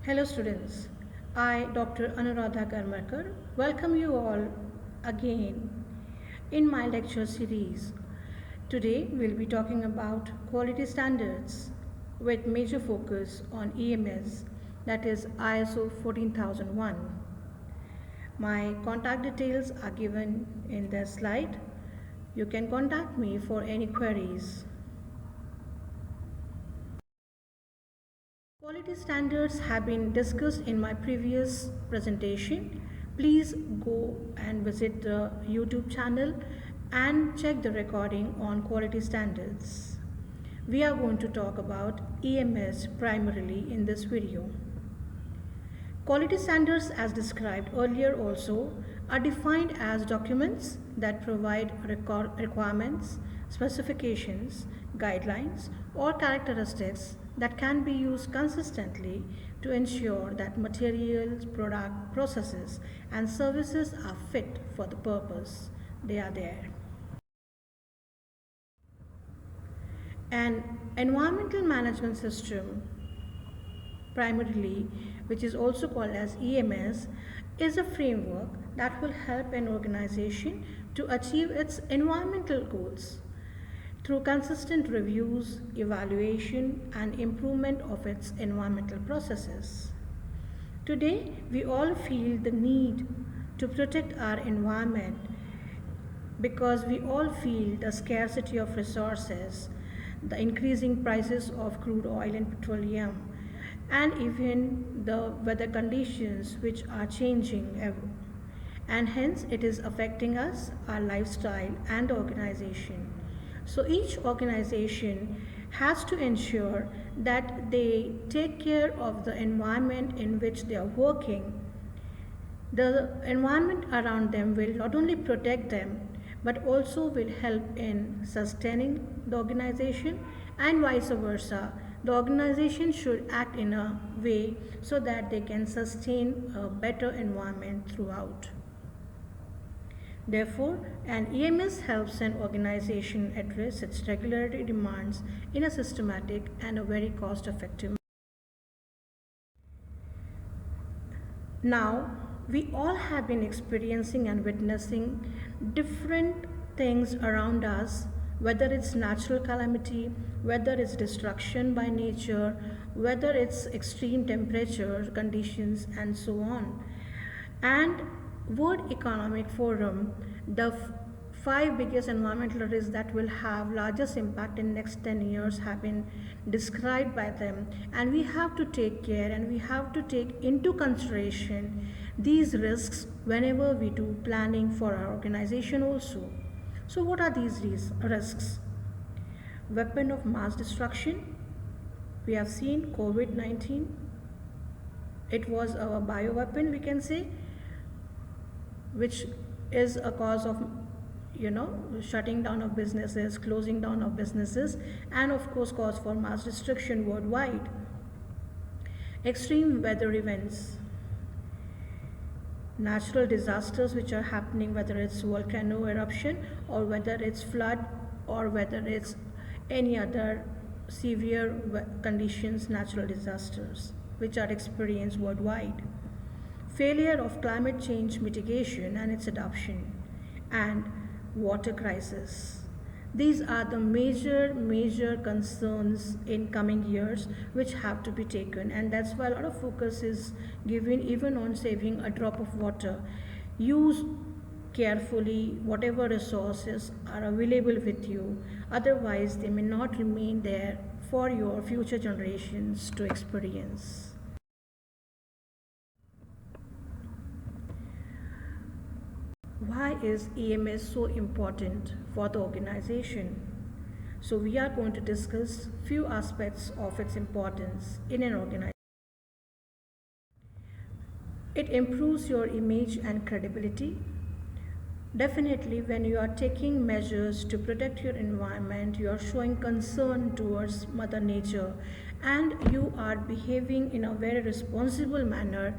Hello students, I Dr. Anuradha Karmarkar welcome you all again in my lecture series. Today we'll be talking about quality standards with major focus on EMS, that is ISO 14001. My contact details are given in the slide. You can contact me for any queries. Quality standards have been discussed in my previous presentation. Please go and visit the YouTube channel and check the recording on quality standards. We are going to talk about EMS primarily in this video. Quality standards, as described earlier also, are defined as documents that provide requirements, specifications, guidelines, or characteristics that can be used consistently to ensure that materials, product, processes, and services are fit for the purpose they are there. An environmental management system, primarily, which is also called as EMS, is a framework that will help an organization to achieve its environmental goals through consistent reviews, evaluation, and improvement of its environmental processes. Today, we all feel the need to protect our environment because we all feel the scarcity of resources, the increasing prices of crude oil and petroleum, and even the weather conditions which are changing and hence it is affecting us, our lifestyle and organization. So each organization has to ensure that they take care of the environment in which they are working. The environment around them will not only protect them but also will help in sustaining the organization, and vice versa. The organization should act in a way so that they can sustain a better environment throughout. Therefore, an EMS helps an organization address its regulatory demands in a systematic and a very cost effective manner. Now, we all have been experiencing and witnessing different things around us, whether it's natural calamity, whether it's destruction by nature, whether it's extreme temperature conditions, and so on. And World Economic Forum, the five biggest environmental risks that will have largest impact in next 10 years have been described by them, and we have to take care and we have to take into consideration these risks whenever we do planning for our organization also. So what are these risks? Weapon of mass destruction. We have seen COVID-19. It was a bioweapon, we can say, which is a cause of shutting down of businesses, closing down of businesses, and of course cause for mass destruction worldwide. Extreme weather events, natural disasters which are happening, whether it's volcano eruption or whether it's flood or whether it's any other severe conditions, natural disasters which are experienced worldwide. Failure of climate change mitigation and its adoption, and water crisis. These are the major concerns in coming years which have to be taken, and that's why a lot of focus is given even on saving a drop of water. Use carefully whatever resources are available with you, otherwise they may not remain there for your future generations to experience. Why is EMS so important for the organization? So we are going to discuss few aspects of its importance in an organization. It improves your image and credibility. Definitely, when you are taking measures to protect your environment, you are showing concern towards Mother Nature and you are behaving in a very responsible manner,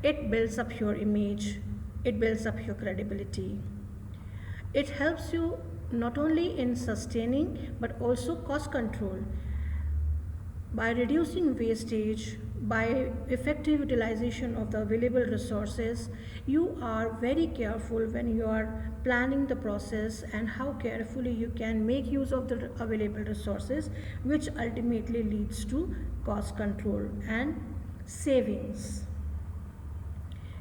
it builds up your image, it builds up your credibility. It helps you not only in sustaining but also cost control. By reducing wastage, by effective utilization of the available resources, you are very careful when you are planning the process and how carefully you can make use of the available resources, which ultimately leads to cost control and savings.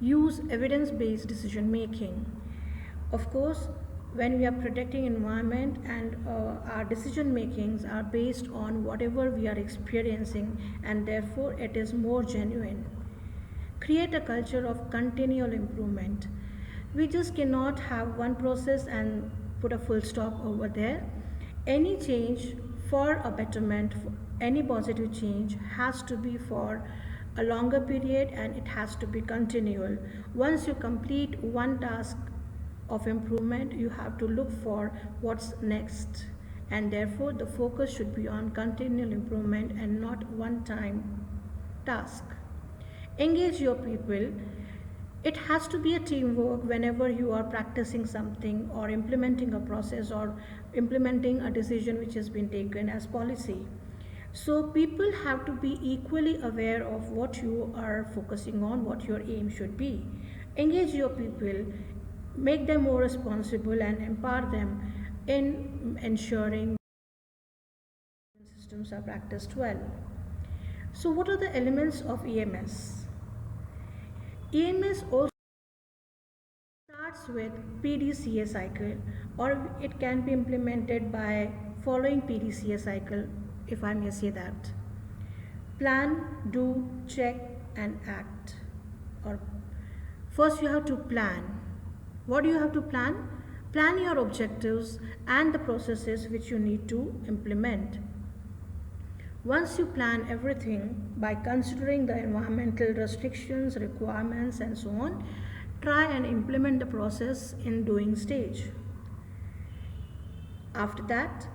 Use evidence-based decision making. Of course, when we are protecting environment and our decision makings are based on whatever we are experiencing, and therefore it is more genuine. Create a culture of continual improvement. We just cannot have one process and put a full stop over there. Any change for a betterment, any positive change has to be for a longer period, and it has to be continual. Once you complete one task of improvement, you have to look for what's next, and therefore the focus should be on continual improvement and not one time task. Engage your people. It has to be a teamwork whenever you are practicing something or implementing a process or implementing a decision which has been taken as policy. So people have to be equally aware of what you are focusing on, what your aim should be. Engage your people, make them more responsible, and empower them in ensuring systems are practiced well. So what are the elements of EMS? EMS also starts with PDCA cycle, or it can be implemented by following PDCA cycle, if I may say that. Plan, do, check, and act. Or first you have to plan. What do you have to plan? Plan your objectives and the processes which you need to implement. Once you plan everything by considering the environmental restrictions, requirements, and so on, try and implement the process in doing stage. After that,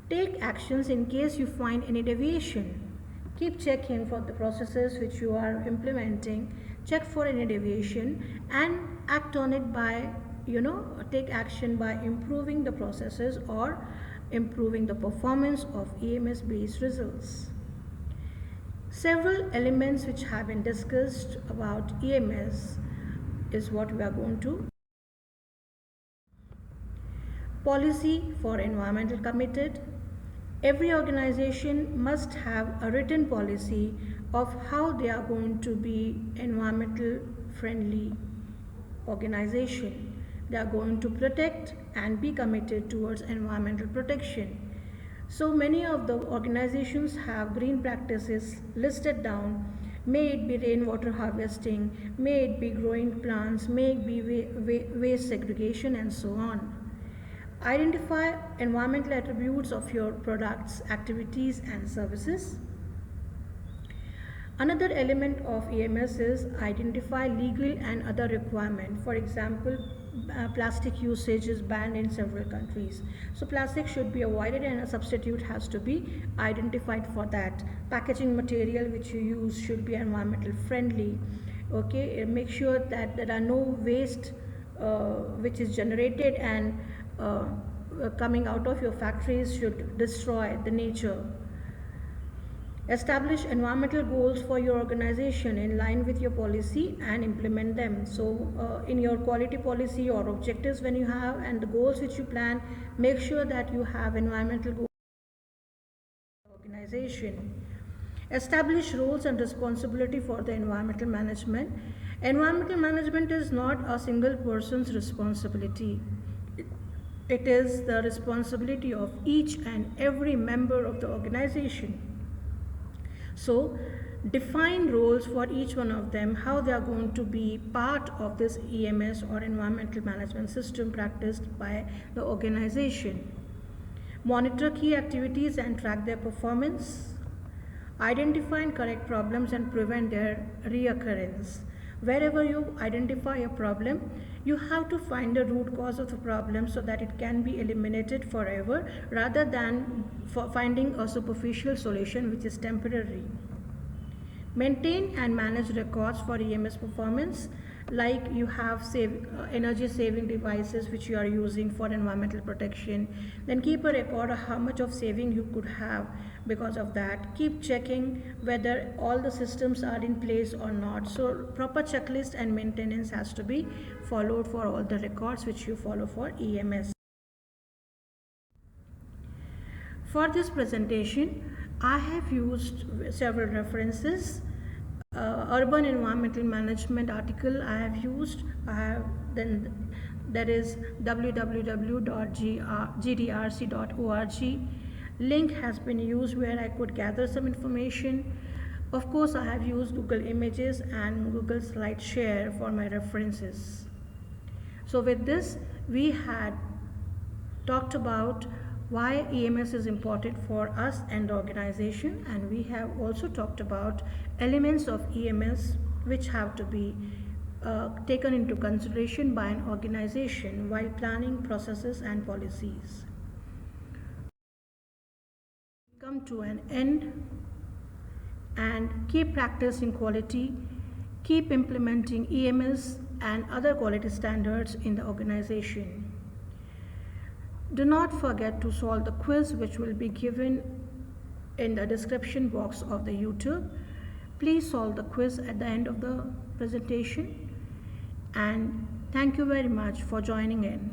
take actions in case you find any deviation. Keep checking for the processes which you are implementing, check for any deviation, and act on it by, take action by improving the processes or improving the performance of EMS based results. Several elements which have been discussed about EMS is what we are going to. Policy for environmental committed. Every organization must have a written policy of how they are going to be environmental friendly organization. They are going to protect and be committed towards environmental protection. So many of the organizations have green practices listed down. May it be rainwater harvesting, may it be growing plants, may it be waste segregation, and so on. Identify environmental attributes of your products, activities, and services. Another element of EMS is identify legal and other requirements. For example, plastic usage is banned in several countries. So plastic should be avoided and a substitute has to be identified for that. Packaging material which you use should be environmental friendly. Okay, make sure that there are no waste which is generated and coming out of your factories should destroy the nature. Establish environmental goals for your organization in line with your policy and implement them. So in your quality policy or objectives when you have and the goals which you plan, make sure that you have environmental goals for the organization. Establish roles and responsibility for the environmental management. Environmental management is not a single person's responsibility. It is the responsibility of each and every member of the organization. So define roles for each one of them, how they are going to be part of this EMS or environmental management system practiced by the organization. Monitor key activities and track their performance. Identify and correct problems and prevent their reoccurrence. Wherever you identify a problem, you have to find the root cause of the problem so that it can be eliminated forever rather than finding a superficial solution which is temporary. Maintain and manage records for EMS performance. like you have energy saving devices which you are using for environmental protection, then keep a record of how much of saving you could have because of that. Keep checking whether all the systems are in place or not. So proper checklist and maintenance has to be followed for all the records which you follow for EMS. For this presentation, I have used several references. Urban environmental management article I have used. Then there is www.gdrc.org. Link has been used where I could gather some information. Of course, I have used Google Images and Google SlideShare for my references. So with this, we had talked about why EMS is important for us and the organization, and we have also talked about elements of EMS which have to be taken into consideration by an organization while planning processes and policies. Come to an end, and keep practicing quality, keep implementing EMS and other quality standards in the organization. Do not forget to solve the quiz which will be given in the description box of the YouTube. Please solve the quiz at the end of the presentation, and thank you very much for joining in.